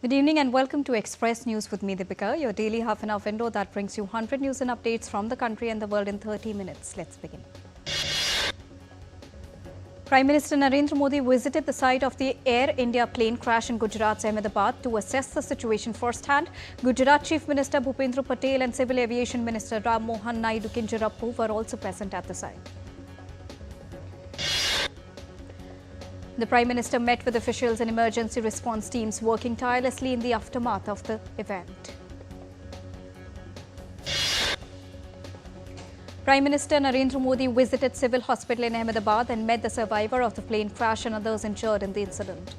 Good evening and welcome to Express News with me, Deepika, your daily half-an-hour window that brings you 100 news and updates from the country and the world in 30 minutes. Let's begin. Prime Minister Narendra Modi visited the site of the Air India plane crash in Gujarat's Ahmedabad to assess the situation firsthand. Gujarat Chief Minister Bhupendra Patel and Civil Aviation Minister Ram Mohan Naidu Kinjarapu were also present at the site. The Prime Minister met with officials and emergency response teams working tirelessly in the aftermath of the event. Prime Minister Narendra Modi visited Civil Hospital in Ahmedabad and met the survivor of the plane crash and others injured in the incident.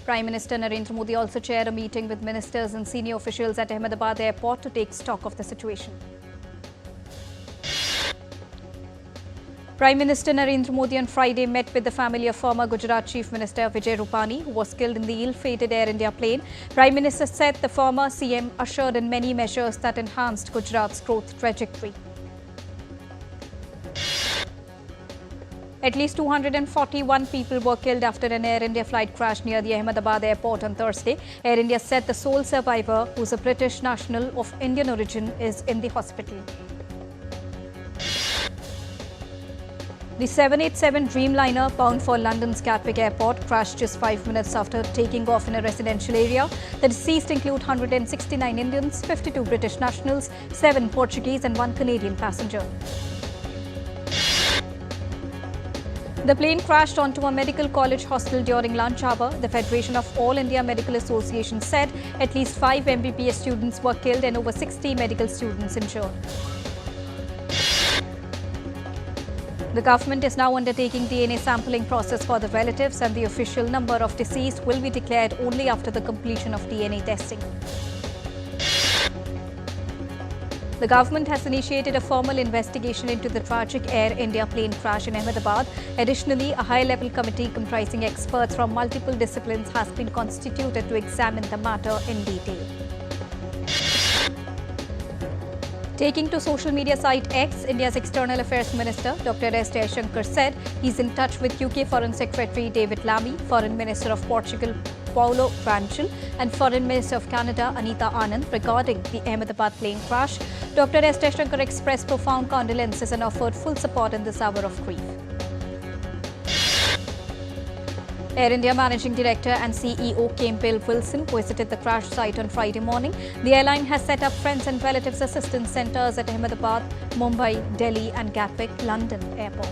Prime Minister Narendra Modi also chaired a meeting with ministers and senior officials at Ahmedabad airport to take stock of the situation. Prime Minister Narendra Modi on Friday met with the family of former Gujarat Chief Minister Vijay Rupani, who was killed in the ill-fated Air India plane. Prime Minister said the former CM ushered in many measures that enhanced Gujarat's growth trajectory. At least 241 people were killed after an Air India flight crash near the Ahmedabad airport on Thursday. Air India said the sole survivor, who is a British national of Indian origin, is in the hospital. The 787 Dreamliner, bound for London's Gatwick Airport, crashed just 5 minutes after taking off in a residential area. The deceased include 169 Indians, 52 British nationals, 7 Portuguese and 1 Canadian passenger. The plane crashed onto a medical college hostel during lunch hour. The Federation of All India Medical Association said at least 5 MBBS students were killed and over 60 medical students injured. The government is now undertaking DNA sampling process for the relatives, and the official number of deceased will be declared only after the completion of DNA testing. The government has initiated a formal investigation into the tragic Air India plane crash in Ahmedabad. Additionally, a high-level committee comprising experts from multiple disciplines has been constituted to examine the matter in detail. Taking to social media site X, India's External Affairs Minister Dr. S. Jaishankar said he's in touch with UK Foreign Secretary David Lammy, Foreign Minister of Portugal Paulo Rangel and Foreign Minister of Canada Anita Anand regarding the Ahmedabad plane crash. Dr. S. Jaishankar expressed profound condolences and offered full support in this hour of grief. Air India Managing Director and CEO Campbell Wilson visited the crash site on Friday morning. The airline has set up Friends and Relatives Assistance Centres at Ahmedabad, Mumbai, Delhi and Gatwick, London Airport.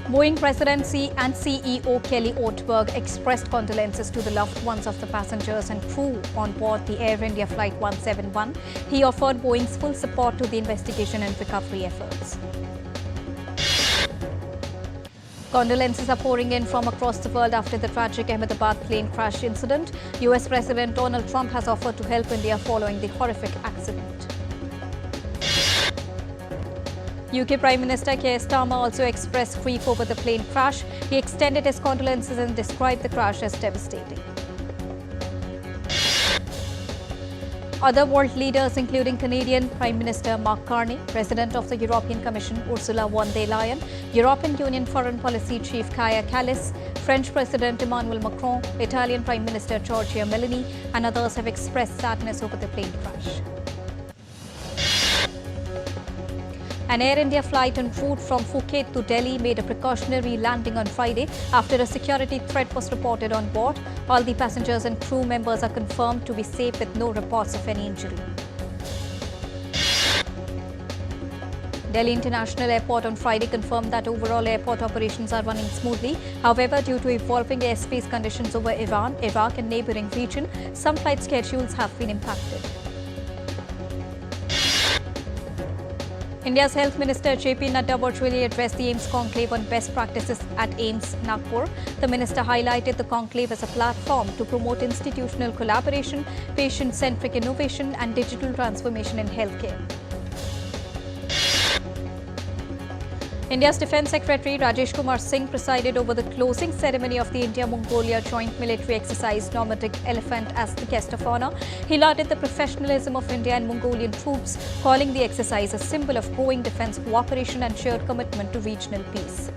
Boeing President and CEO Kelly Ortberg expressed condolences to the loved ones of the passengers and crew on board the Air India Flight 171. He offered Boeing's full support to the investigation and recovery efforts. Condolences are pouring in from across the world after the tragic Ahmedabad plane crash incident. US President Donald Trump has offered to help India following the horrific accident. UK Prime Minister Keir Starmer also expressed grief over the plane crash. He extended his condolences and described the crash as devastating. Other world leaders, including Canadian Prime Minister Mark Carney, President of the European Commission Ursula von der Leyen, European Union Foreign Policy Chief Kaja Kallas, French President Emmanuel Macron, Italian Prime Minister Giorgia Meloni, and others have expressed sadness over the plane crash. An Air India flight en route from Phuket to Delhi made a precautionary landing on Friday after a security threat was reported on board. All the passengers and crew members are confirmed to be safe with no reports of any injury. Delhi International Airport on Friday confirmed that overall airport operations are running smoothly. However, due to evolving airspace conditions over Iran, Iraq and neighbouring region, some flight schedules have been impacted. India's Health Minister JP Nadda virtually addressed the AIIMS conclave on best practices at AIIMS Nagpur. The minister highlighted the conclave as a platform to promote institutional collaboration, patient-centric innovation and digital transformation in healthcare. India's Defence Secretary Rajesh Kumar Singh presided over the closing ceremony of the India-Mongolia Joint Military Exercise Nomadic Elephant as the guest of honour. He lauded the professionalism of India and Mongolian troops, calling the exercise a symbol of growing defence cooperation and shared commitment to regional peace.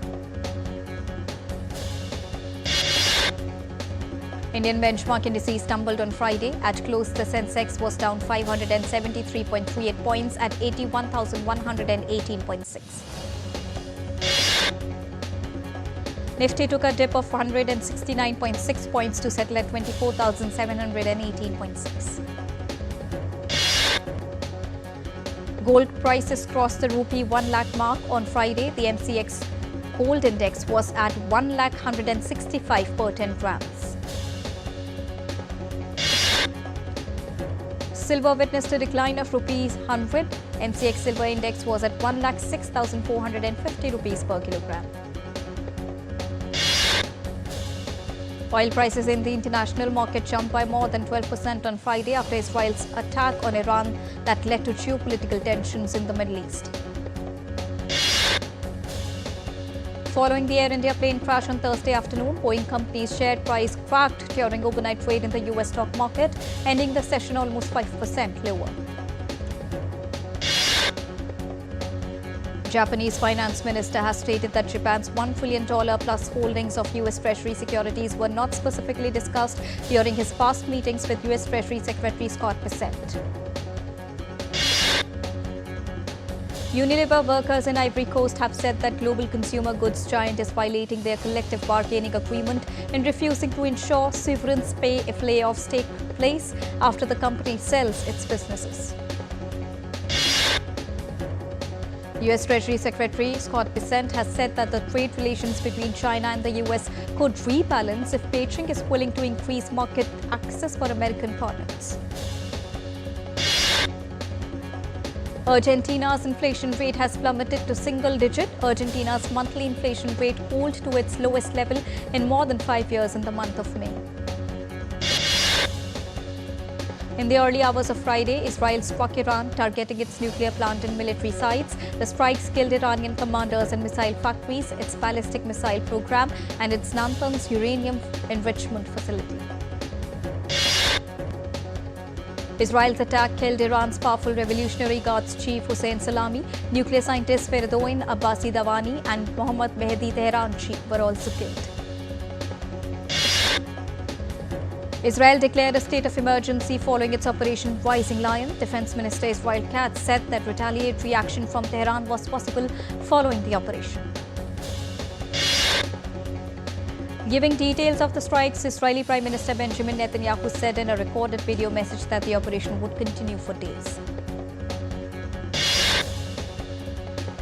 Indian benchmark indices tumbled on Friday. At close, the Sensex was down 573.38 points at 81,118.6. Nifty took a dip of 169.6 points to settle at 24,718.6. Gold prices crossed the rupee 1 lakh mark on Friday. The MCX gold index was at 1,165 per 10 grams. Silver witnessed a decline of rupees 100. MCX silver index was at 1,06,450 rupees per kilogram. Oil prices in the international market jumped by more than 12% on Friday after Israel's attack on Iran that led to geopolitical tensions in the Middle East. Following the Air India plane crash on Thursday afternoon, Boeing company's share price cracked during overnight trade in the US stock market, ending the session almost 5% lower. Japanese finance minister has stated that Japan's $1 trillion plus holdings of US Treasury securities were not specifically discussed during his past meetings with US Treasury Secretary Scott Bessent. Unilever workers in Ivory Coast have said that global consumer goods giant is violating their collective bargaining agreement in refusing to ensure severance pay if layoffs take place after the company sells its businesses. US Treasury Secretary Scott Bessent has said that the trade relations between China and the US could rebalance if Beijing is willing to increase market access for American products. Argentina's inflation rate has plummeted to single digit. Argentina's monthly inflation rate cooled to its lowest level in more than 5 years in the month of May. In the early hours of Friday, Israel struck Iran, targeting its nuclear plant and military sites. The strikes killed Iranian commanders and missile factories, its ballistic missile program, and its Natanz uranium enrichment facility. Israel's attack killed Iran's powerful Revolutionary Guards chief Hossein Salami. Nuclear scientists Feridoin Abbasi Davani and Mohammad Mehdi Tehranchi were also killed. Israel declared a state of emergency following its Operation Rising Lion. Defense Minister Israel Katz said that retaliatory action from Tehran was possible following the operation. Giving details of the strikes, Israeli Prime Minister Benjamin Netanyahu said in a recorded video message that the operation would continue for days.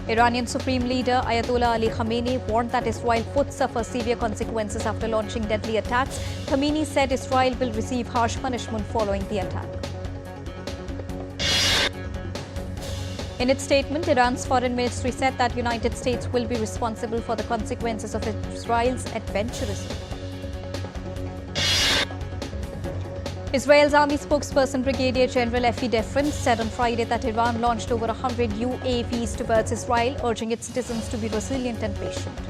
Iranian Supreme Leader Ayatollah Ali Khamenei warned that Israel would suffer severe consequences after launching deadly attacks. Khamenei said Israel will receive harsh punishment following the attack. In its statement, Iran's foreign ministry said that United States will be responsible for the consequences of Israel's adventurism. Israel's army spokesperson Brigadier General Efi Defrin said on Friday that Iran launched over 100 UAVs towards Israel, urging its citizens to be resilient and patient.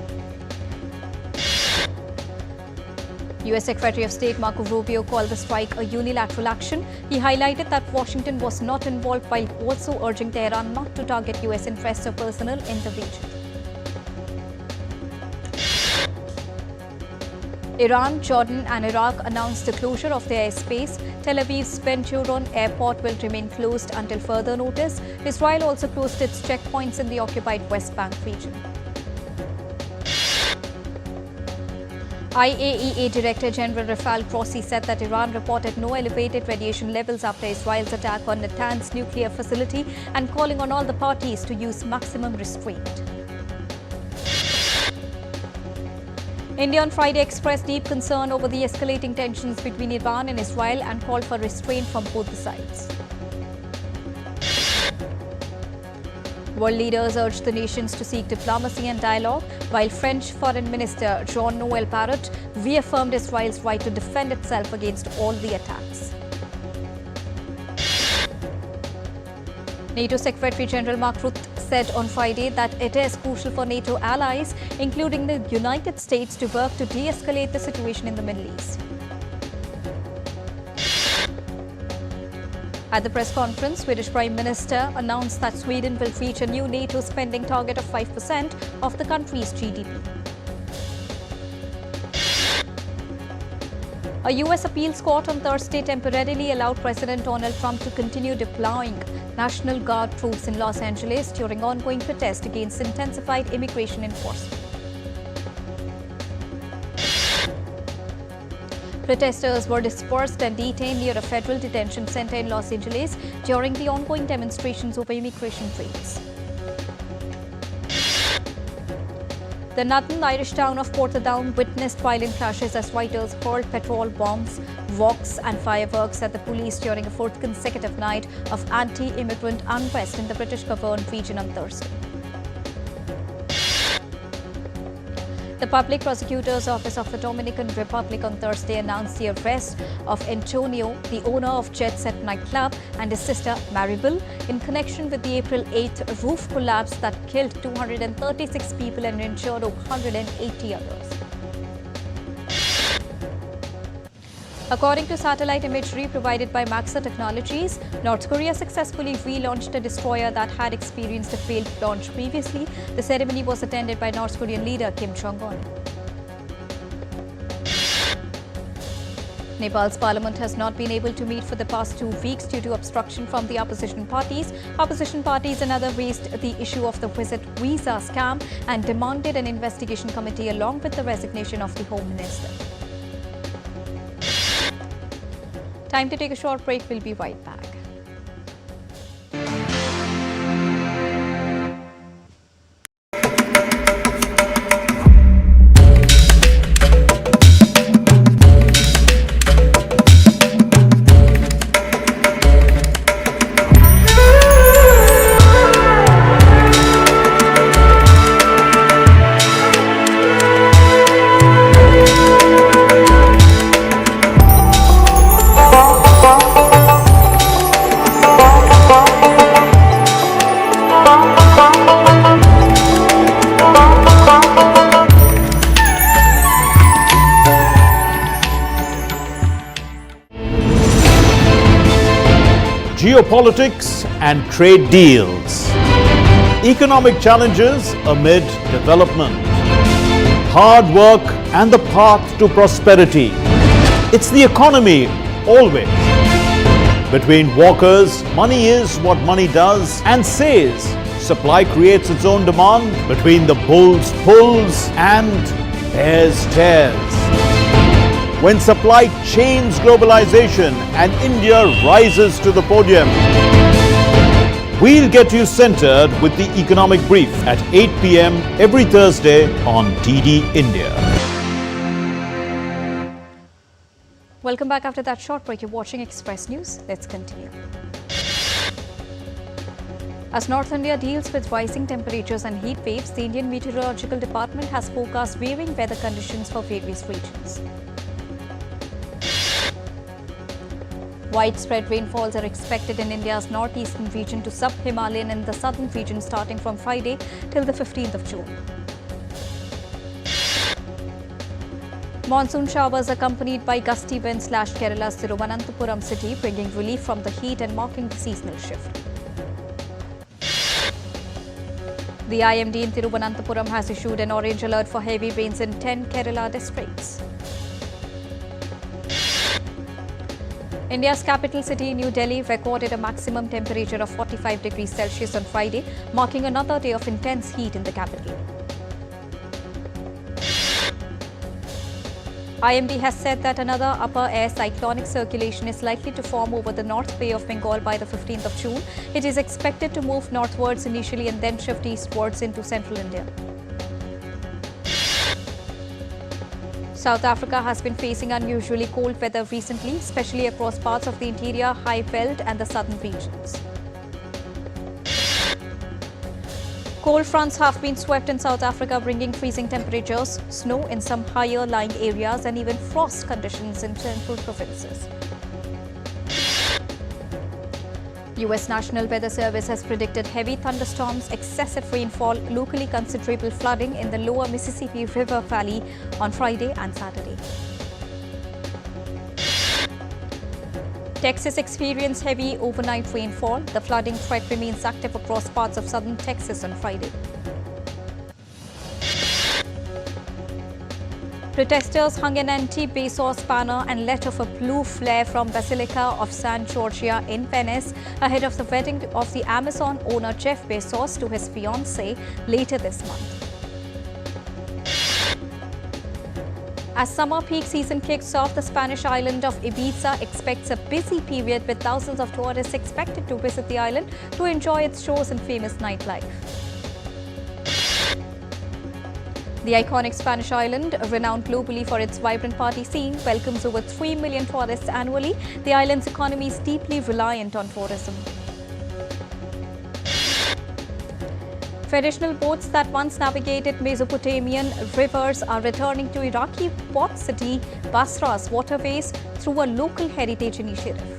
US Secretary of State Marco Rubio called the strike a unilateral action. He highlighted that Washington was not involved while also urging Tehran not to target US interests or personnel in the region. Iran, Jordan and Iraq announced the closure of their airspace. Tel Aviv's Ben Gurion airport will remain closed until further notice. Israel also closed its checkpoints in the occupied West Bank region. IAEA Director General Rafael Grossi said that Iran reported no elevated radiation levels after Israel's attack on Natanz nuclear facility and calling on all the parties to use maximum restraint. India on Friday expressed deep concern over the escalating tensions between Iran and Israel and called for restraint from both the sides. World leaders urged the nations to seek diplomacy and dialogue, while French Foreign Minister Jean-Noël Barrot reaffirmed Israel's right to defend itself against all the attacks. NATO Secretary General Mark Rutte said on Friday that it is crucial for NATO allies, including the United States, to work to de-escalate the situation in the Middle East. At the press conference, Swedish Prime Minister announced that Sweden will reach a new NATO spending target of 5% of the country's GDP. A U.S. appeals court on Thursday temporarily allowed President Donald Trump to continue deploying National Guard troops in Los Angeles during ongoing protests against intensified immigration enforcement. Protesters were dispersed and detained near a federal detention center in Los Angeles during the ongoing demonstrations over immigration raids. The northern Irish town of Portadown witnessed violent clashes as rioters hurled petrol bombs, rocks and fireworks at the police during a fourth consecutive night of anti-immigrant unrest in the British-governed region on Thursday. The Public Prosecutor's Office of the Dominican Republic on Thursday announced the arrest of Antonio, the owner of Jet Set nightclub, and his sister Maribel in connection with the April 8th roof collapse that killed 236 people and injured 180 others. According to satellite imagery provided by Maxa Technologies, North Korea successfully relaunched a destroyer that had experienced a failed launch previously. The ceremony was attended by North Korean leader Kim Jong-un. Nepal's parliament has not been able to meet for the past 2 weeks due to obstruction from the opposition parties. Opposition parties and others raised the issue of the visit visa scam and demanded an investigation committee along with the resignation of the Home Minister. Time to take a short break. We'll be right back. Geopolitics and trade deals. Economic challenges amid development. Hard work and the path to prosperity. It's the economy always. Between walkers, money is what money does and says. Supply creates its own demand. Between the bulls pulls and bears tears. When supply chains globalization and India rises to the podium. We'll get you centered with the Economic Brief at 8 p.m. every Thursday on DD India. Welcome back after that short break. You're watching Express News. Let's continue. As North India deals with rising temperatures and heat waves, the Indian Meteorological Department has forecast varying weather conditions for various regions. Widespread rainfalls are expected in India's northeastern region to sub-Himalayan and the southern region starting from Friday till the 15th of June. Monsoon showers accompanied by gusty winds slashed Kerala's Thiruvananthapuram city, bringing relief from the heat and marking the seasonal shift. The IMD in Thiruvananthapuram has issued an orange alert for heavy rains in 10 Kerala districts. India's capital city, New Delhi, recorded a maximum temperature of 45 degrees Celsius on Friday, marking another day of intense heat in the capital. IMD has said that another upper air cyclonic circulation is likely to form over the North Bay of Bengal by the 15th of June. It is expected to move northwards initially and then shift eastwards into central India. South Africa has been facing unusually cold weather recently, especially across parts of the interior, high veld and the southern regions. Cold fronts have been swept in South Africa, bringing freezing temperatures, snow in some higher-lying areas and even frost conditions in central provinces. U.S. National Weather Service has predicted heavy thunderstorms, excessive rainfall, locally considerable flooding in the lower Mississippi River Valley on Friday and Saturday. Texas experienced heavy overnight rainfall. The flooding threat remains active across parts of southern Texas on Friday. Protesters hung an anti-Bezos banner and let off a blue flare from Basilica of San Giorgio in Venice ahead of the wedding of the Amazon owner Jeff Bezos to his fiancée later this month. As summer peak season kicks off, the Spanish island of Ibiza expects a busy period with thousands of tourists expected to visit the island to enjoy its shows and famous nightlife. The iconic Spanish island, renowned globally for its vibrant party scene, welcomes over 3 million tourists annually. The island's economy is deeply reliant on tourism. Traditional boats that once navigated Mesopotamian rivers are returning to Iraqi port city Basra's waterways through a local heritage initiative.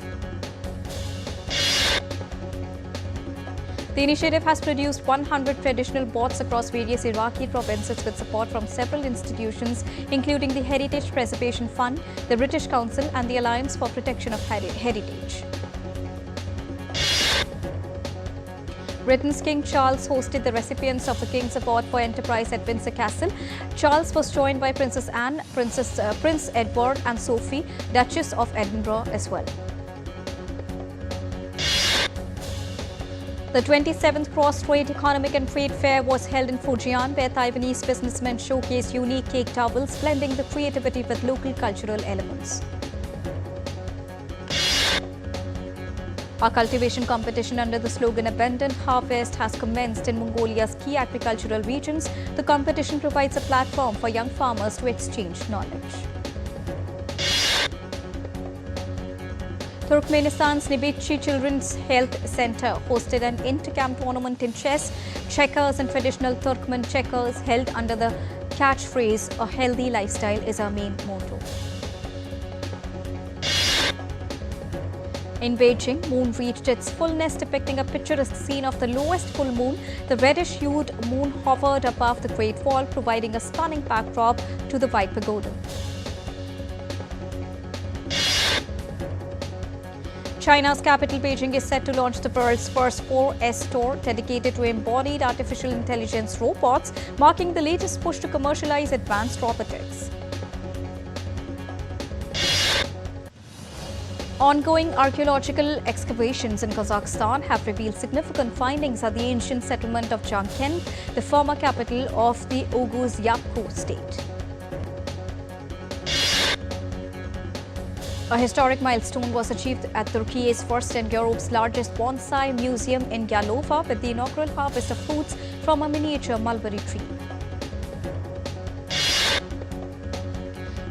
The initiative has produced 100 traditional boats across various Iraqi provinces with support from several institutions, including the Heritage Preservation Fund, the British Council, and the Alliance for Protection of Heritage. Britain's King Charles hosted the recipients of the King's Award for Enterprise at Windsor Castle. Charles was joined by Princess Anne, Prince Edward and Sophie, Duchess of Edinburgh as well. The 27th Cross-Strait Economic and Trade Fair was held in Fujian, where Taiwanese businessmen showcased unique cake towels, blending the creativity with local cultural elements. A cultivation competition under the slogan Abundant Harvest has commenced in Mongolia's key agricultural regions. The competition provides a platform for young farmers to exchange knowledge. Turkmenistan's Nibitchi Children's Health Center hosted an inter-camp tournament in chess, checkers and traditional Turkmen checkers held under the catchphrase, "A healthy lifestyle is our main motto." In Beijing, moon reached its fullness, depicting a picturesque scene of the lowest full moon. The reddish-hued moon hovered above the Great Wall, providing a stunning backdrop to the White Pagoda. China's capital, Beijing, is set to launch the world's first 4S store dedicated to embodied artificial intelligence robots, marking the latest push to commercialize advanced robotics. Ongoing archaeological excavations in Kazakhstan have revealed significant findings at the ancient settlement of Janken, the former capital of the Oghuz Yapku state. A historic milestone was achieved at Turkey's first and Europe's largest bonsai museum in Yalova, with the inaugural harvest of fruits from a miniature mulberry tree.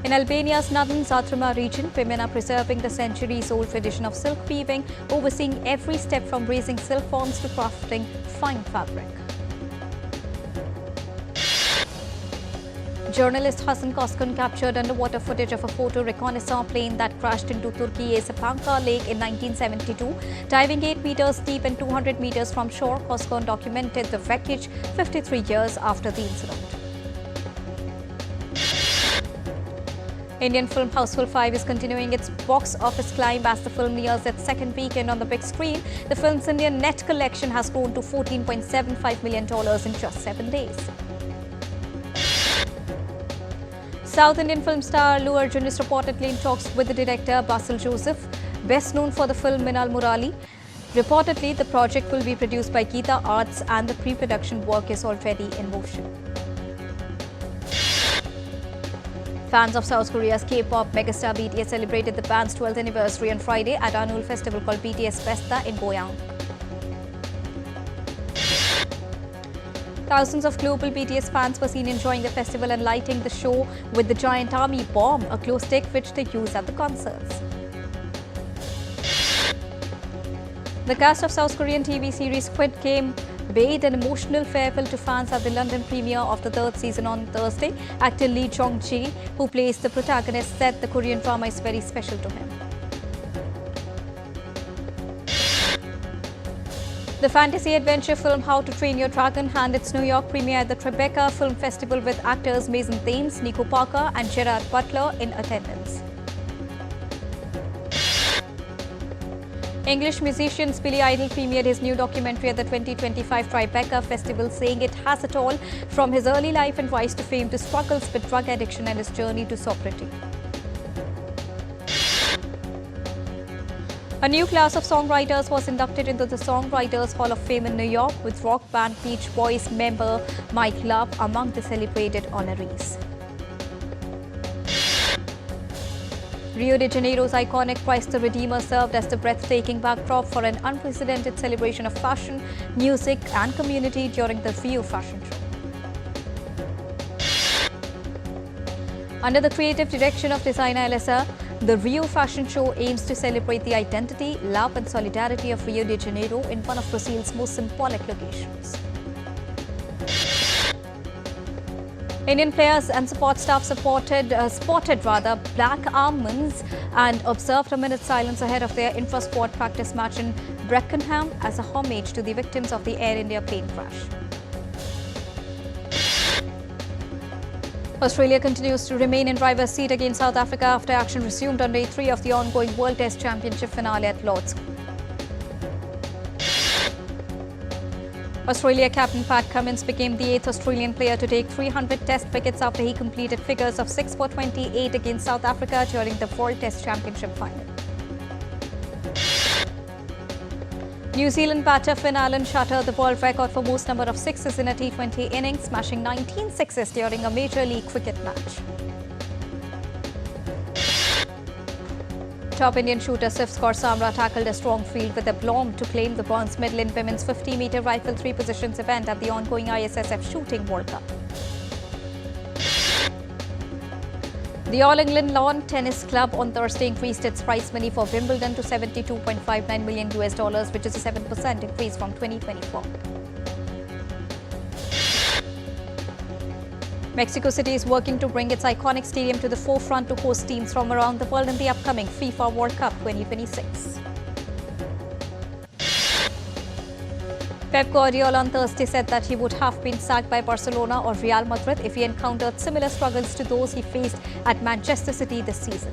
In Albania's northern Zatrima region, women are preserving the centuries-old tradition of silk weaving, overseeing every step from raising silkworms to crafting fine fabric. Journalist Hasan Koskun captured underwater footage of a photo reconnaissance plane that crashed into Turkey's Sapanca Lake in 1972. Diving 8 meters deep and 200 meters from shore, Koskun documented the wreckage 53 years after the incident. Indian film Houseful 5 is continuing its box office climb as the film nears its second weekend on the big screen. The film's Indian net collection has grown to $14.75 million in just 7 days. South Indian film star Allu Arjun is reportedly in talks with the director Basil Joseph, best known for the film Minal Murali. Reportedly, the project will be produced by Geeta Arts and the pre-production work is already in motion. Fans of South Korea's K-pop megastar BTS celebrated the band's 12th anniversary on Friday at an annual festival called BTS Festa in Goyang. Thousands of global BTS fans were seen enjoying the festival and lighting the show with the giant army bomb, a glow stick which they use at the concerts. The cast of South Korean TV series Squid Game bade an emotional farewell to fans at the London premiere of the 3rd season on Thursday. Actor Lee Jong-ji, who plays the protagonist, said the Korean drama is very special to him. The fantasy adventure film How to Train Your Dragon had its New York premiere at the Tribeca Film Festival with actors Mason Thames, Nico Parker and Gerard Butler in attendance. English musician Billy Idol premiered his new documentary at the 2025 Tribeca Festival, saying it has it all, from his early life and rise to fame to struggles with drug addiction and his journey to sobriety. A new class of songwriters was inducted into the Songwriters Hall of Fame in New York, with rock band Beach Boys member Mike Love among the celebrated honorees. Rio de Janeiro's iconic Christ the Redeemer served as the breathtaking backdrop for an unprecedented celebration of fashion, music and community during the Rio Fashion Show. Under the creative direction of designer Elisa, the Rio Fashion Show aims to celebrate the identity, love and solidarity of Rio de Janeiro in one of Brazil's most symbolic locations. Indian players and support staff spotted black almonds and observed a minute's silence ahead of their intra-squad practice match in Beckenham as a homage to the victims of the Air India plane crash. Australia continues to remain in driver's seat against South Africa after action resumed on day 3 of the ongoing World Test Championship finale at Lord's. Australia captain Pat Cummins became the 8th Australian player to take 300 Test wickets after he completed figures of 6 for 28 against South Africa during the World Test Championship final. New Zealand batter Finn Allen shattered the world record for most number of sixes in a T20 innings, smashing 19 sixes during a Major League Cricket match. Top Indian shooter Sifskar Samra tackled a strong field with aplomb to claim the bronze medal in women's 50-meter rifle 3 positions event at the ongoing ISSF Shooting World Cup. The All England Lawn Tennis Club on Thursday increased its prize money for Wimbledon to $72.59 million, which is a 7% increase from 2024. Mexico City is working to bring its iconic stadium to the forefront to host teams from around the world in the upcoming FIFA World Cup 2026. Pep Guardiola on Thursday said that he would have been sacked by Barcelona or Real Madrid if he encountered similar struggles to those he faced at Manchester City this season.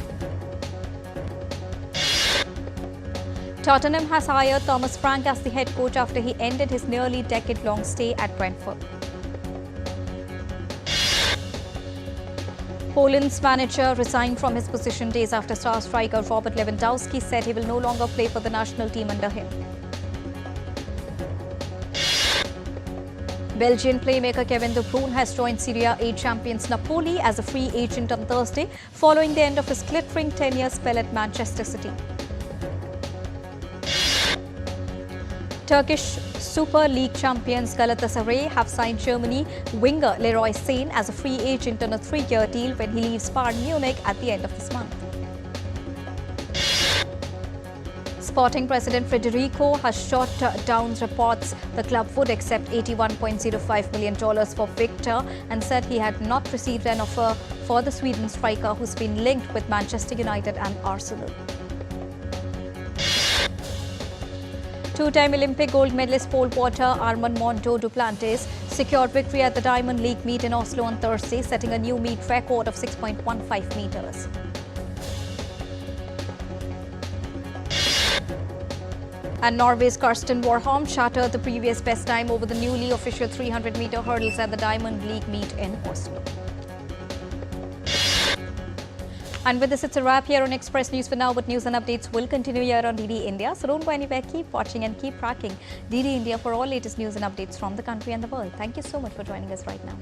Tottenham has hired Thomas Frank as the head coach after he ended his nearly decade-long stay at Brentford. Poland's manager resigned from his position days after star striker Robert Lewandowski said he will no longer play for the national team under him. Belgian playmaker Kevin De Bruyne has joined Serie A champions Napoli as a free agent on Thursday, following the end of his glittering 10-year spell at Manchester City. Turkish Super League champions Galatasaray have signed Germany winger Leroy Sane as a free agent on a 3-year deal when he leaves Bayern Munich at the end of this month. Sporting president Federico has shot down reports the club would accept $81.05 million for Victor and said he had not received an offer for the Sweden striker who's been linked with Manchester United and Arsenal. Two-time Olympic gold medalist pole vaulter Armand Mondo Duplantis secured victory at the Diamond League meet in Oslo on Thursday, setting a new meet record of 6.15 meters. And Norway's Karsten Warholm shattered the previous best time over the newly official 300-meter hurdles at the Diamond League meet in Oslo. And with this, it's a wrap here on Express News for now, but news and updates will continue here on DD India. So don't go anywhere, keep watching and keep tracking DD India for all latest news and updates from the country and the world. Thank you so much for joining us right now.